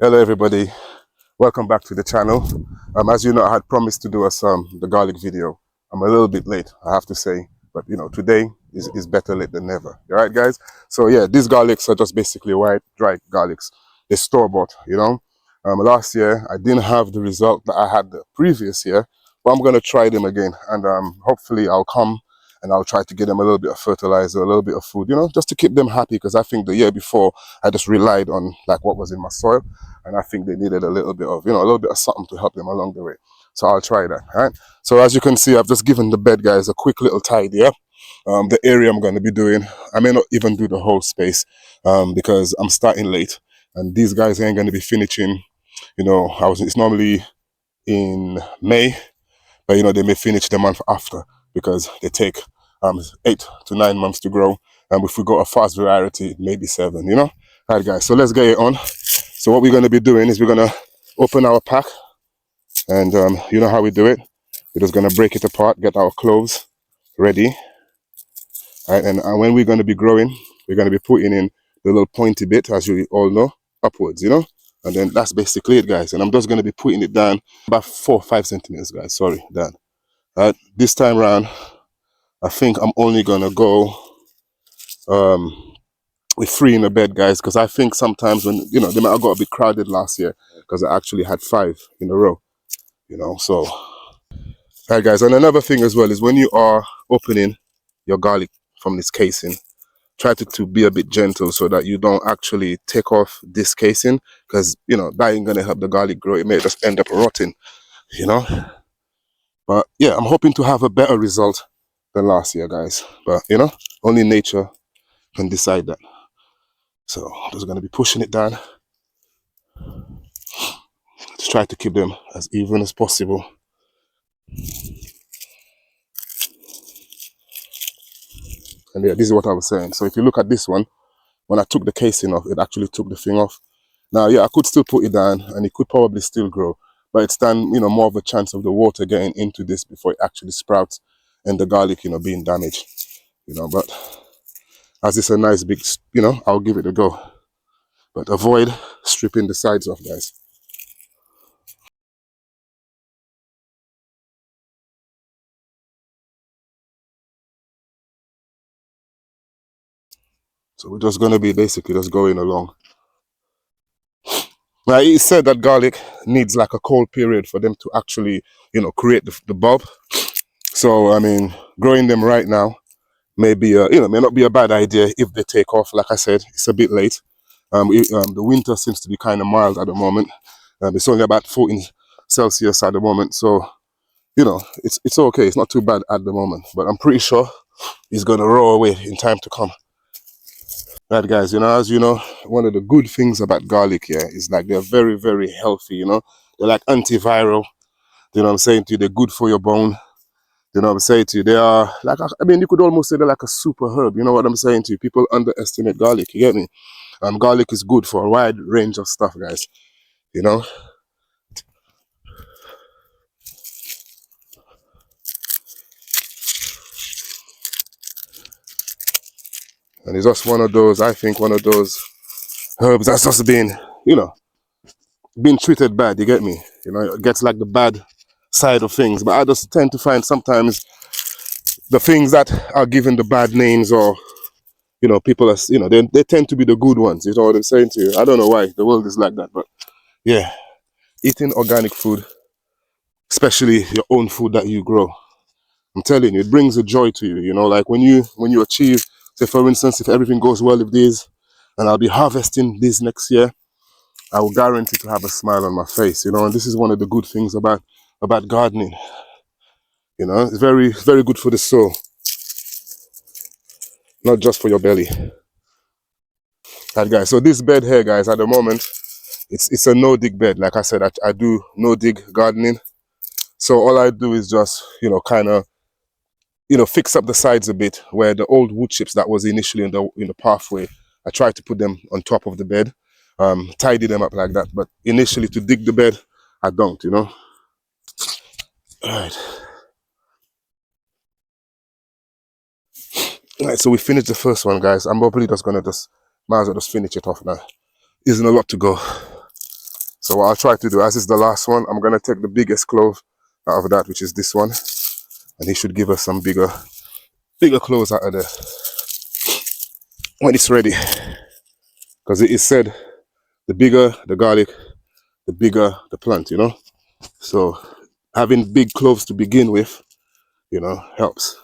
Hello everybody, welcome back to the channel. As you know, I had promised to do the garlic video. I'm a little bit late, I have to say, but you know, today is better late than never. All right, guys? So yeah, these garlics are just basically white dry garlics. They're store-bought, you know. Last year I didn't have the result that I had the previous year, but I'm gonna try them again, and hopefully I'll come and I'll try to get them a little bit of fertilizer, a little bit of food, you know, just to keep them happy, because I think the year before I just relied on like what was in my soil, and I think they needed a little bit of, you know, a little bit of something to help them along the way. So I'll try that. All right. So as you can see, I've just given the bed guys a quick little tidy up. The area I'm going to be doing, I may not even do the whole space because I'm starting late, and these guys ain't going to be finishing. You know, it's normally in May, but you know, they may finish the month after because they take 8 to 9 months to grow. And if we got a fast variety, maybe 7, you know. All right, guys, so let's get it on. So what we're going to be doing is we're going to open our pack, and you know how we do it. We're just going to break it apart, get our cloves ready. All right, and when we're going to be growing, we're going to be putting in the little pointy bit, as you all know, upwards, you know. And then that's basically it, guys. And I'm just going to be putting it down about 4 or 5 centimeters, guys. Sorry, down. All right, this time around, I think I'm only going to go with 3 in the bed, guys, because I think sometimes when, you know, they might have got a bit crowded last year because I actually had 5 in a row, you know. So, right, guys, and another thing as well is when you are opening your garlic from this casing, try to be a bit gentle so that you don't actually take off this casing, because, you know, that ain't going to help the garlic grow. It may just end up rotting, you know. But yeah, I'm hoping to have a better result than last year, guys. But, you know, only nature can decide that. So I'm just going to be pushing it down to try to keep them as even as possible. And yeah, this is what I was saying. So if you look at this one, when I took the casing off, it actually took the thing off. Now, yeah, I could still put it down and it could probably still grow, but it's done, you know, more of a chance of the water getting into this before it actually sprouts and the garlic, you know, being damaged, you know. But as it's a nice big, you know, I'll give it a go. But avoid stripping the sides off, guys. So we're just going to be basically just going along. Now, it said that garlic needs like a cold period for them to actually, you know, create the bulb. So, I mean, growing them right now may be, you know, may not be a bad idea if they take off. Like I said, it's a bit late. The winter seems to be kind of mild at the moment. It's only about 14 Celsius at the moment. So, you know, it's okay. It's not too bad at the moment. But I'm pretty sure it's going to roll away in time to come. Right, guys, you know, as you know, one of the good things about garlic here is like they're very, very healthy, you know. They're like antiviral, you know what I'm saying to you. They're good for your bone, you know what I'm saying to you. They are like, I mean, you could almost say they're like a super herb, you know what I'm saying to you. People underestimate garlic, you get me? Garlic is good for a wide range of stuff, guys, you know. And it's just one of those, I think, one of those herbs that's just been, you know, being treated bad, you get me? You know, it gets like the bad side of things. But I just tend to find sometimes the things that are given the bad names, or, you know, people are, you know, they tend to be the good ones. You know what I'm saying to you? I don't know why the world is like that, but yeah, eating organic food, especially your own food that you grow, I'm telling you, it brings a joy to you. You know, like when you achieve, say for instance, if everything goes well with these, and I'll be harvesting this next year, I will guarantee to have a smile on my face. You know, and this is one of the good things about gardening. You know, it's very, very good for the soul, not just for your belly. Right, guys, so this bed here, guys, at the moment, it's a no-dig bed. Like I said, I do no-dig gardening. So all I do is just, you know, kind of, you know, fix up the sides a bit where the old wood chips that was initially in the pathway, I try to put them on top of the bed, tidy them up like that. But initially to dig the bed, I don't, you know. All right. All right, so we finished the first one, guys. I'm probably just gonna might as well just finish it off now. Isn't a lot to go. So what I'll try to do, as is the last one, I'm gonna take the biggest clove out of that, which is this one, and he should give us some bigger cloves out of there when it's ready. Because it is said, the bigger the garlic, the bigger the plant, you know. So having big cloves to begin with, you know, helps.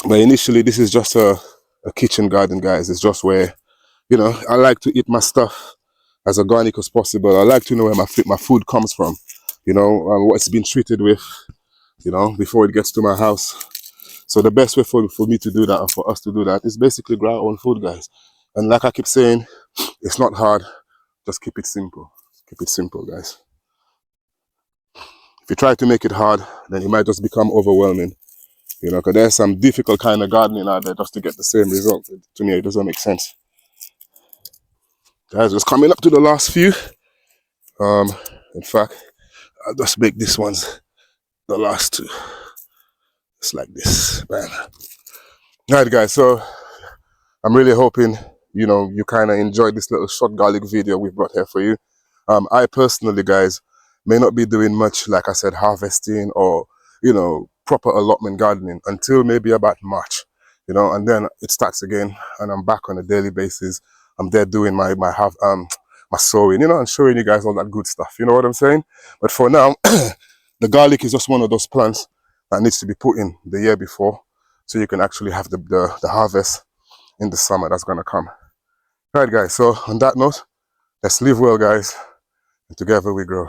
But initially, this is just a kitchen garden, guys. It's just where, you know, I like to eat my stuff as organic as possible. I like to know where my food comes from, you know, what it's been treated with, you know, before it gets to my house. So the best way for me to do that, and for us to do that, is basically grow our own food, guys. And like I keep saying, it's not hard. Just keep it simple. Keep it simple, guys. If you try to make it hard, then it might just become overwhelming. You know, because there's some difficult kind of gardening out there just to get the same result. To me, it doesn't make sense. Guys, just coming up to the last few. In fact, I'll just make this ones the last two. Just like this, man. Alright, guys, so I'm really hoping, you know, you kind of enjoyed this little short garlic video we brought here for you. I personally, guys, may not be doing much, like I said, harvesting or, you know, proper allotment gardening until maybe about March, you know, and then it starts again and I'm back on a daily basis. I'm there doing my sowing, you know, and showing you guys all that good stuff. You know what I'm saying? But for now, the garlic is just one of those plants that needs to be put in the year before, so you can actually have the harvest in the summer that's gonna come. All right, guys, so on that note, let's live well, guys, and together we grow.